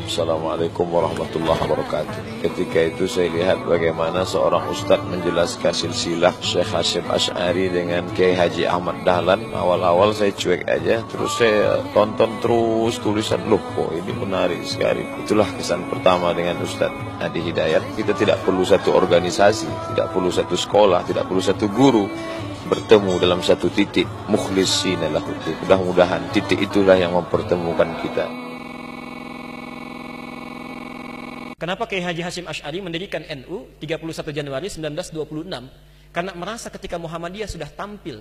Assalamualaikum warahmatullahi wabarakatuh. Ketika itu saya lihat bagaimana seorang ustadz menjelaskan silsilah Syekh Hasyim Asy'ari dengan Kiai Haji Ahmad Dahlan. Awal-awal saya cuek aja, terus saya tonton terus tulisan, loh kok ini menarik sekali. Itulah kesan pertama dengan Ustadz Adi Hidayat. Kita tidak perlu satu organisasi, tidak perlu satu sekolah, tidak perlu satu guru, bertemu dalam satu titik, mukhlishina lahu. Mudah-mudahan titik itulah yang mempertemukan kita. Kenapa Kiai Haji Hasyim Asy'ari mendirikan NU 31 Januari 1926? Karena merasa ketika Muhammadiyah sudah tampil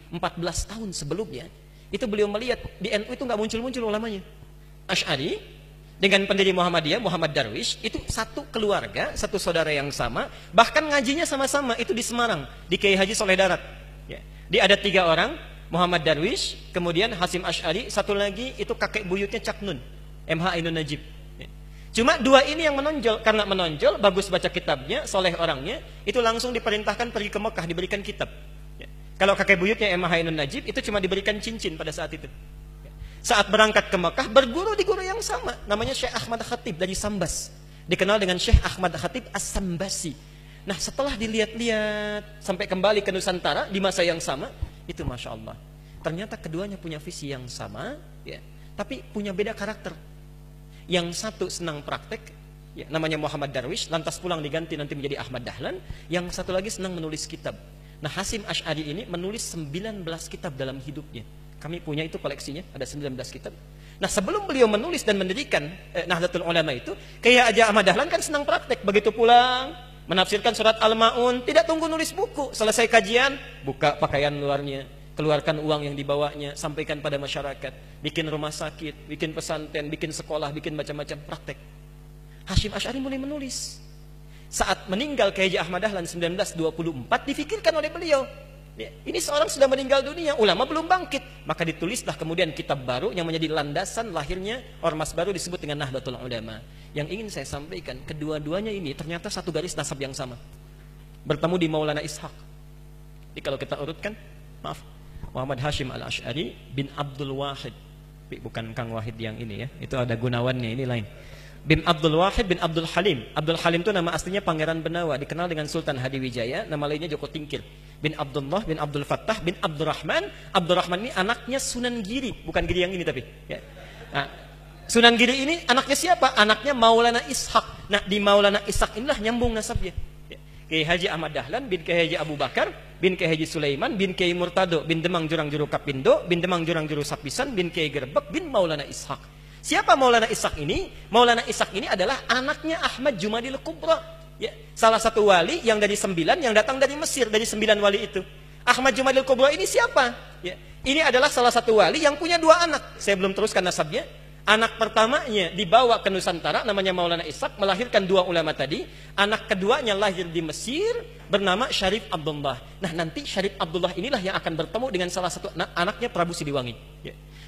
14 tahun sebelumnya, itu beliau melihat di NU itu nggak muncul-muncul ulamanya. Asy'ari dengan pendiri Muhammadiyah, Muhammad Darwish, itu satu keluarga, satu saudara yang sama, bahkan ngajinya sama-sama, itu di Semarang, di Kiai Haji Soleh Darat. Dia ada 3 orang, Muhammad Darwish, kemudian Hasyim Asy'ari, satu lagi itu kakek buyutnya Cak Nun, MH Ainun Najib. Cuma 2 ini yang menonjol, karena menonjol, bagus baca kitabnya, soleh orangnya, itu langsung diperintahkan pergi ke Mekah, diberikan kitab. Kalau kakek buyutnya MH Ainun Najib, itu cuma diberikan cincin pada saat itu. Saat berangkat ke Mekah, berguru di guru yang sama, namanya Syekh Ahmad Khatib dari Sambas, dikenal dengan Syekh Ahmad Khatib As-Sambasi. Nah, setelah dilihat-lihat sampai kembali ke Nusantara di masa yang sama, itu Masya Allah, ternyata keduanya punya visi yang sama, tapi punya beda karakter. Yang satu senang praktek, namanya Muhammad Darwish, lantas pulang diganti nanti menjadi Ahmad Dahlan. Yang satu lagi senang menulis kitab. Nah, Hasyim Asy'ari ini menulis 19 kitab dalam hidupnya. Kami punya itu koleksinya, ada 19 kitab. Nah, sebelum beliau menulis dan mendirikan Nahdlatul Ulama itu, Kiai Haji Ahmad Dahlan kan senang praktek. Begitu pulang, menafsirkan surat Al-Ma'un, tidak tunggu nulis buku. Selesai kajian, buka pakaian luarnya, keluarkan uang yang dibawanya, sampaikan pada masyarakat, bikin rumah sakit, bikin pesantren, bikin sekolah, bikin macam-macam praktek. Hasyim Asy'ari mulai menulis. Saat meninggal Kiai Haji Ahmad Dahlan 1924, difikirkan oleh beliau, ini seorang sudah meninggal dunia, ulama belum bangkit, maka ditulislah kemudian kitab baru yang menjadi landasan lahirnya ormas baru disebut dengan Nahdlatul Ulama. Yang ingin saya sampaikan, kedua-duanya ini ternyata satu garis nasab yang sama, bertemu di Maulana Ishaq. Jadi kalau kita urutkan, maaf, Muhammad Hasyim Al-Asy'ari bin Abdul Wahid, bukan Kang Wahid yang ini ya, itu ada Gunawannya, ini lain. Bin Abdul Wahid bin Abdul Halim. Abdul Halim itu nama aslinya Pangeran Benawa, dikenal dengan Sultan Hadiwijaya, nama lainnya Joko Tingkir. Bin Abdullah bin Abdul Fattah bin Abdurrahman. Abdurrahman ini anaknya Sunan Giri, bukan Giri yang ini tapi. Nah, Sunan Giri ini anaknya siapa? Anaknya Maulana Ishaq. Nah, di Maulana Ishaq inilah nyambung nasabnya. Kiai Haji Ahmad Dahlan bin Kiai Haji Abu Bakar bin Kiai Haji Sulaiman bin Kiai Murtado bin Demang Jurang Juru Kapindo bin Demang Jurang Juru Sapisan bin Kiai Gerbek bin Maulana Ishaq. Siapa Maulana Ishaq ini? Maulana Ishaq ini adalah anaknya Ahmad Jumadil Kubra, salah satu wali yang dari 9 yang datang dari Mesir, dari 9 wali itu. Ahmad Jumadil Kubra ini siapa? Ini adalah salah satu wali yang punya 2 anak. Saya belum teruskan nasabnya. Anak pertamanya dibawa ke Nusantara, namanya Maulana Ishaq, melahirkan 2 ulama tadi. Anak keduanya lahir di Mesir, bernama Syarif Abdullah. Nah, nanti Syarif Abdullah inilah yang akan bertemu dengan salah satu anaknya Prabu Siliwangi.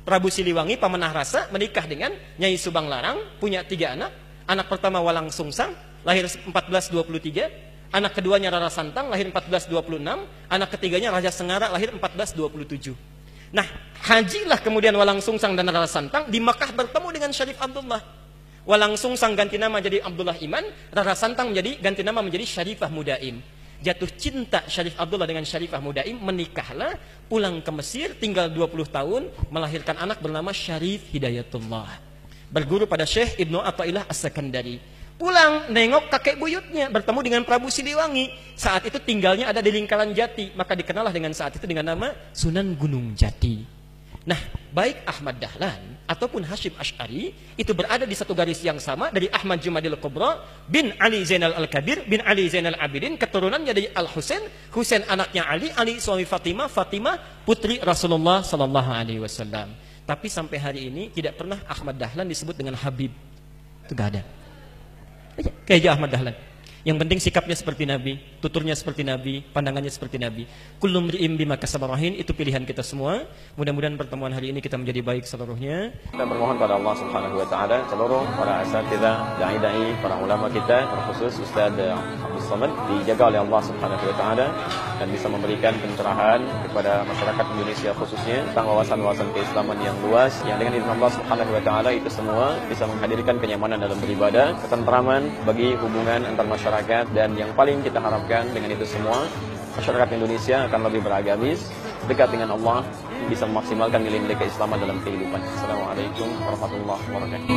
Prabu Siliwangi pemenah rasa menikah dengan Nyai Subang Larang, punya 3 anak. Anak pertama Walang Sungsang, lahir 1423. Anak keduanya Rara Santang, lahir 1426. Anak ketiganya Raja Sengara, lahir 1427. Nah, hajilah kemudian Walang Sungsang dan Rara Santang di Makkah bertemu dengan Syarif Abdullah. Walang Sungsang ganti nama jadi Abdullah Iman, Rara Santang ganti nama menjadi Syarifah Mudaim. Jatuh cinta Syarif Abdullah dengan Syarifah Mudaim, menikahlah, pulang ke Mesir, tinggal 20 tahun, melahirkan anak bernama Syarif Hidayatullah. Berguru pada Syekh Ibnu Athaillah As-Sakandari. Pulang, nengok kakek buyutnya, bertemu dengan Prabu Siliwangi. Saat itu tinggalnya ada di Lingkaran Jati, maka dikenallah dengan saat itu dengan nama Sunan Gunung Jati. Nah, baik Ahmad Dahlan ataupun Hasyim Asy'ari itu berada di satu garis yang sama, dari Ahmad Jumadil Kubra bin Ali Zainal Al-Kabir bin Ali Zainal Abidin, keturunannya dari Al-Husain, Husain anaknya Ali, Ali suami Fatimah, Fatimah putri Rasulullah sallallahu alaihi wasallam. Tapi sampai hari ini tidak pernah Ahmad Dahlan disebut dengan Habib. Itu enggak ada. Kiai Ahmad Dahlan. Yang penting sikapnya seperti Nabi, tuturnya seperti Nabi, pandangannya seperti Nabi. Kullu mri'in bima kasaba rahin, itu pilihan kita semua. Mudah-mudahan pertemuan hari ini kita menjadi baik seluruhnya. Kita bermohon pada Allah Subhanahu wa taala seluruh para asatidzah, dai-dai, para ulama kita, terkhusus Ustaz Abdul Somad dijaga oleh Allah Subhanahu wa taala dan bisa memberikan pencerahan kepada masyarakat Indonesia khususnya tentang wawasan-wawasan keislaman yang luas yang dengan izin Allah Subhanahu wa taala itu semua bisa menghadirkan kenyamanan dalam beribadah, ketentraman bagi hubungan antar masyarakat, dan yang paling kita harapkan dengan itu semua masyarakat Indonesia akan lebih beragamis, dekat dengan Allah, bisa memaksimalkan nilai-nilai keislaman dalam kehidupan. Assalamualaikum warahmatullahi wabarakatuh.